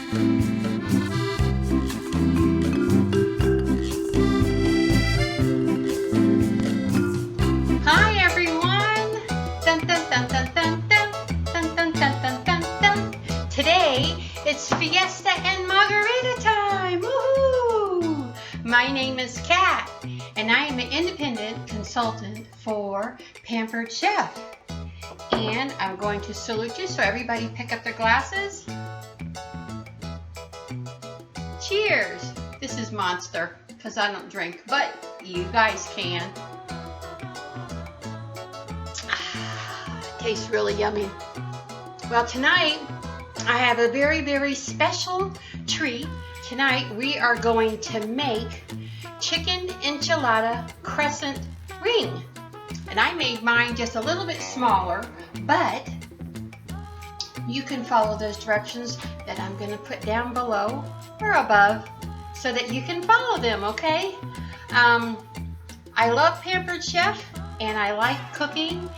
Hi everyone! Dun, dun, dun, dun, dun, dun, dun, dun, dun, dun, dun, dun. Today it's Fiesta and Margarita time! Woohoo! My name is Kat and I am an independent consultant for Pampered Chef. And I'm going to salute you, so everybody pick up their glasses. Cheers! This is Monster because I don't drink, but you guys can. Tastes really yummy. Well, tonight I have a very, very special treat. Tonight we are going to make chicken enchilada crescent ring. And I made mine just a little bit smaller, but you can follow those directions that I'm going to put down below or above so that you can follow them, okay? I love Pampered Chef and I like cooking,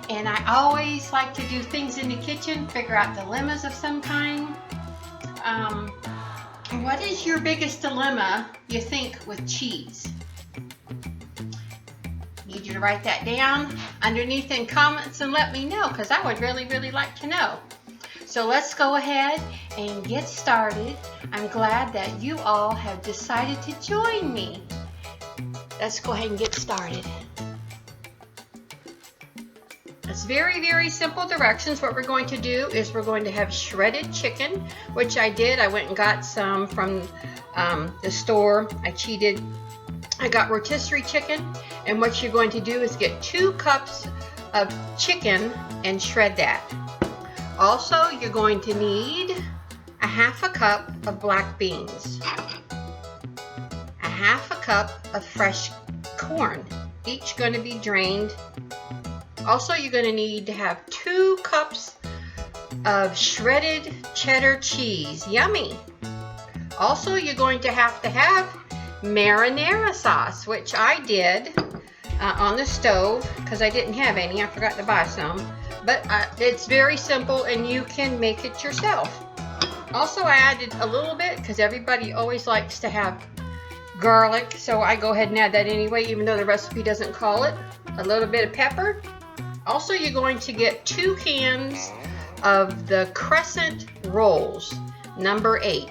and I always like to do things in the kitchen, figure out dilemmas of some kind. What is your biggest dilemma, you think, with cheese? Need you to write that down underneath in comments and let me know, because I would really, really like to know. So let's go ahead and get started. I'm glad that you all have decided to join me. Let's go ahead and get started. It's very, very simple directions. What we're going to do is we're going to have shredded chicken, which I did. I went and got some from the store. I cheated. I got rotisserie chicken, and what you're going to do is get 2 cups of chicken and shred that. Also, you're going to need a 1/2 cup of black beans, a 1/2 cup of fresh corn, each going to be drained. Also, you're going to need to have 2 cups of shredded cheddar cheese. Yummy! Also, you're going to have marinara sauce, which I did on the stove because I didn't have any. I forgot to buy some. But it's very simple and you can make it yourself. Also, I added a little bit because everybody always likes to have garlic. So I go ahead and add that anyway, even though the recipe doesn't call it. A little bit of pepper. Also, you're going to get 2 cans of the Crescent rolls, number 8.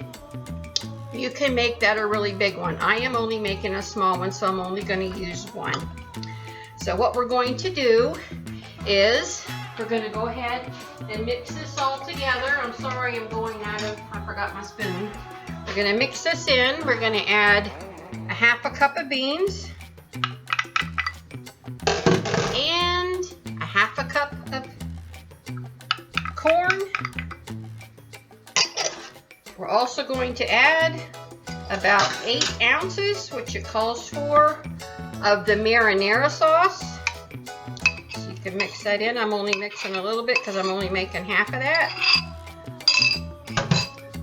You can make that a really big one. I am only making a small one, so I'm only going to use 1. So what we're going to do is we're going to go ahead and mix this all together. I'm sorry, I'm going I forgot my spoon. We're going to mix this in. We're going to add a 1/2 cup of beans and a 1/2 cup of corn. We're also going to add about 8 ounces, which it calls for, of the marinara sauce. So you can mix that in. I'm only mixing a little bit because I'm only making 1/2 of that.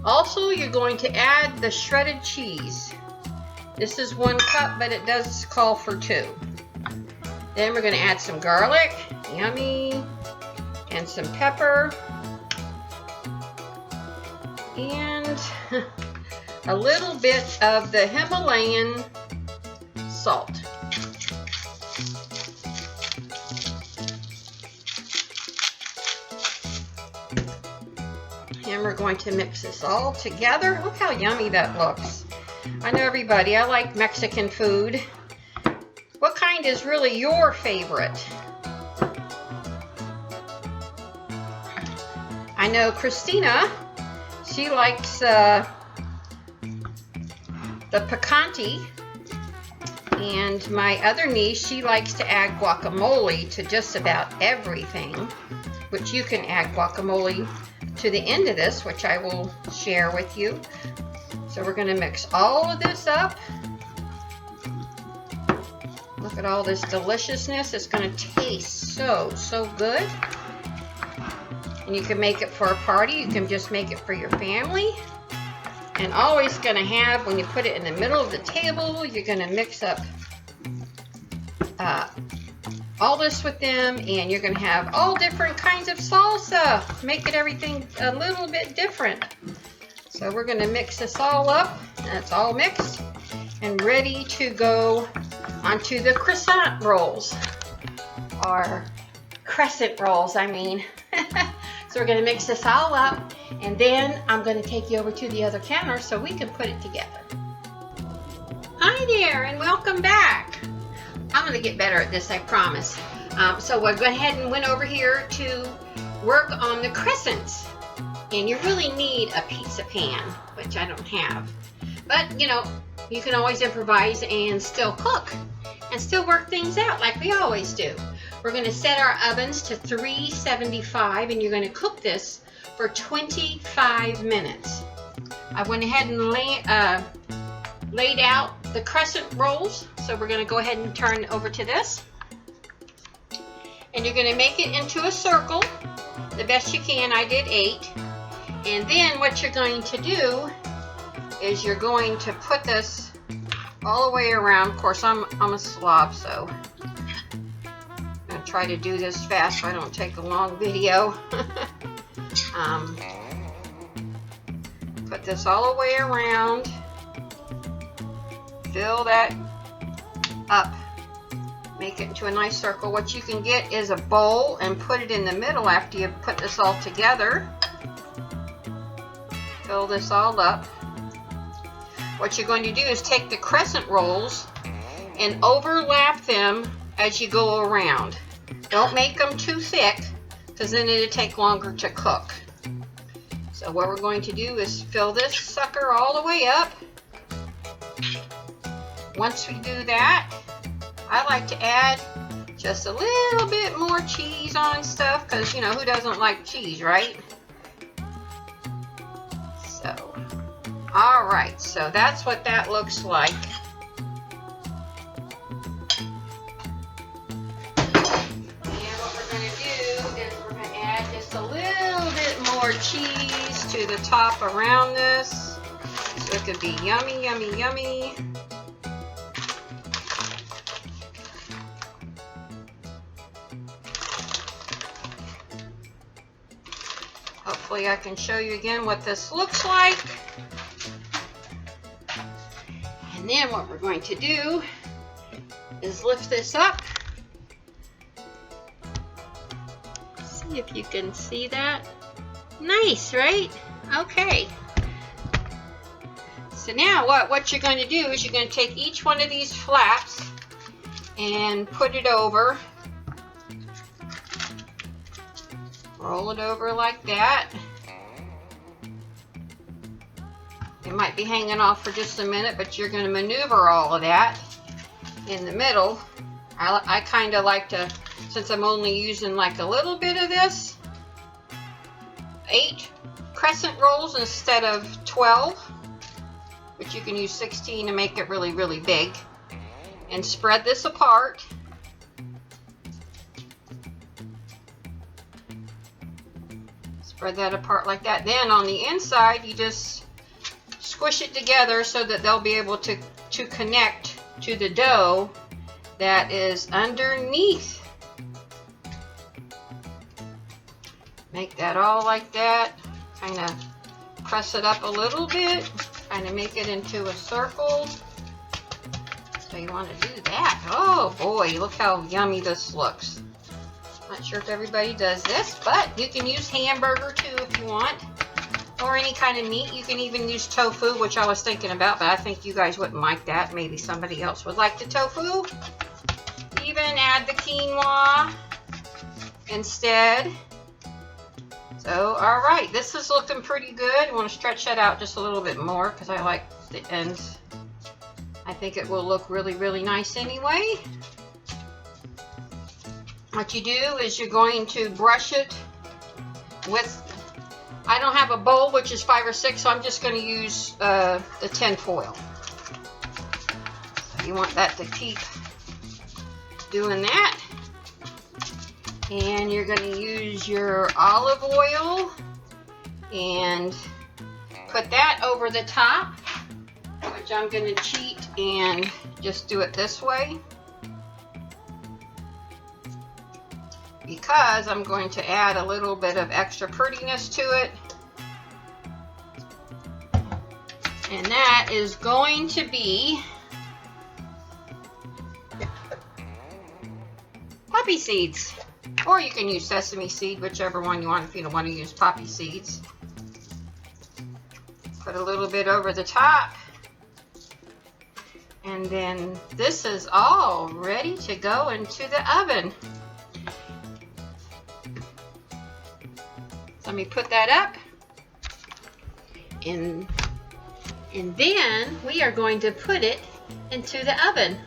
Also, you're going to add the shredded cheese. This is 1 cup, but it does call for 2. Then we're going to add some garlic, yummy, and some pepper, and a little bit of the Himalayan salt. And we're going to mix this all together. Look how yummy that looks. I know everybody, I like Mexican food. What kind is really your favorite? I know Christina, she likes the picante, and my other niece, she likes to add guacamole to just about everything, which you can add guacamole to the end of this, which I will share with you. So we're going to mix all of this up. Look at all this deliciousness. It's going to taste so, so good. And you can make it for a party. You can just make it for your family. And always going to have, when you put it in the middle of the table, you're going to mix up all this with them, and you're going to have all different kinds of salsa, making everything a little bit different. So we're going to mix this all up. That's all mixed and ready to go onto the croissant rolls, or crescent rolls, I mean. So we're going to mix this all up, and then I'm going to take you over to the other counter so we can put it together. Hi there, and welcome back. I'm going to get better at this, I promise. So we'll go ahead and went over here to work on the crescents. And you really need a pizza pan, which I don't have. But, you know, you can always improvise and still cook and still work things out like we always do. We're going to set our ovens to 375, and you're going to cook this for 25 minutes. I went ahead and laid out the crescent rolls, so we're going to go ahead and turn over to this. And you're going to make it into a circle the best you can. I did 8. And then what you're going to do is you're going to put this all the way around. Of course, I'm a slob, so I'm going to try to do this fast so I don't take a long video. Put this all the way around. Fill that up. Make it into a nice circle. What you can get is a bowl and put it in the middle after you put this all together. Fill this all up. What you're going to do is take the crescent rolls and overlap them as you go around. Don't make them too thick, because then it'll take longer to cook. So what we're going to do is fill this sucker all the way up. Once we do that, I like to add just a little bit more cheese on stuff, because, you know, who doesn't like cheese, right? So, alright, so that's what that looks like. And what we're going to do is we're going to add just a little bit more cheese to the top around this, so it could be yummy, yummy, yummy. Hopefully I can show you again what this looks like. And then what we're going to do is lift this up. See if you can see that. Nice, right? Okay. So now what you're going to do is you're going to take each one of these flaps and put it over. Roll it over like that. It might be hanging off for just a minute, but you're going to maneuver all of that in the middle. I kind of like to, since I'm only using like a little bit of this, 8 crescent rolls instead of 12, but you can use 16 to make it really, really big. And spread this apart. Spread that apart like that. Then on the inside, you just squish it together so that they'll be able to connect to the dough that is underneath. Make that all like that. Kind of press it up a little bit. Kind of make it into a circle. So you want to do that. Oh boy, look how yummy this looks. Not sure if everybody does this, but you can use hamburger too if you want, or any kind of meat. You can even use tofu, which I was thinking about, but I think you guys wouldn't like that. Maybe somebody else would like the tofu. Even add the quinoa instead. So, all right, this is looking pretty good. I want to stretch that out just a little bit more because I like the ends. I think it will look really, really nice anyway. What you do is you're going to brush it with, I don't have a bowl, which is 5 or 6, so I'm just going to use the tin foil. So you want that to keep doing that. And you're going to use your olive oil and put that over the top, which I'm going to cheat and just do it this way, because I'm going to add a little bit of extra prettiness to it. And that is going to be poppy seeds. Or you can use sesame seed, whichever one you want if you don't want to use poppy seeds. Put a little bit over the top. And then this is all ready to go into the oven. So let me put that up. And then we are going to put it into the oven.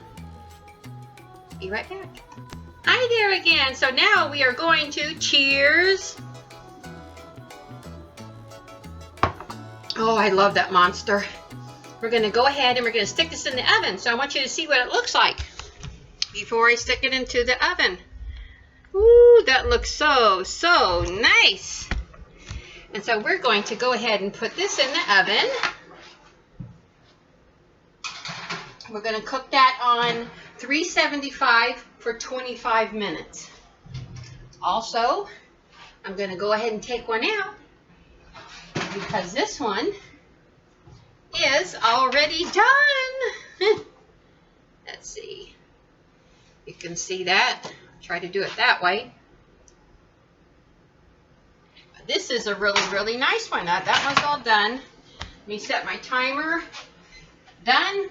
Be right back. Hi there again. So now we are going to cheers. Oh, I love that monster. We're going to go ahead and we're going to stick this in the oven. So I want you to see what it looks like before I stick it into the oven. Ooh, that looks so nice. And so we're going to go ahead and put this in the oven. We're going to cook that on 375 for 25 minutes. Also, I'm going to go ahead and take one out because this one is already done. Let's see. You can see that. Try to do it that way. This is a really nice one. Now, that one's all done. Let me set my timer. Done.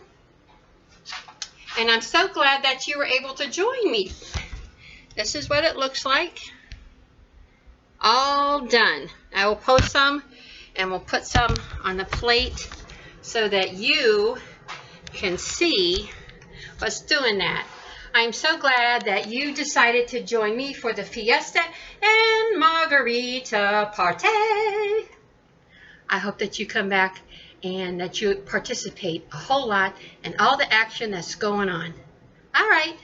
And I'm so glad that you were able to join me. This is what it looks like. All done. I will post some and we'll put some on the plate so that you can see what's doing that. I'm so glad that you decided to join me for the Fiesta and Margarita party. I hope that you come back and that you participate a whole lot in all the action that's going on. All right.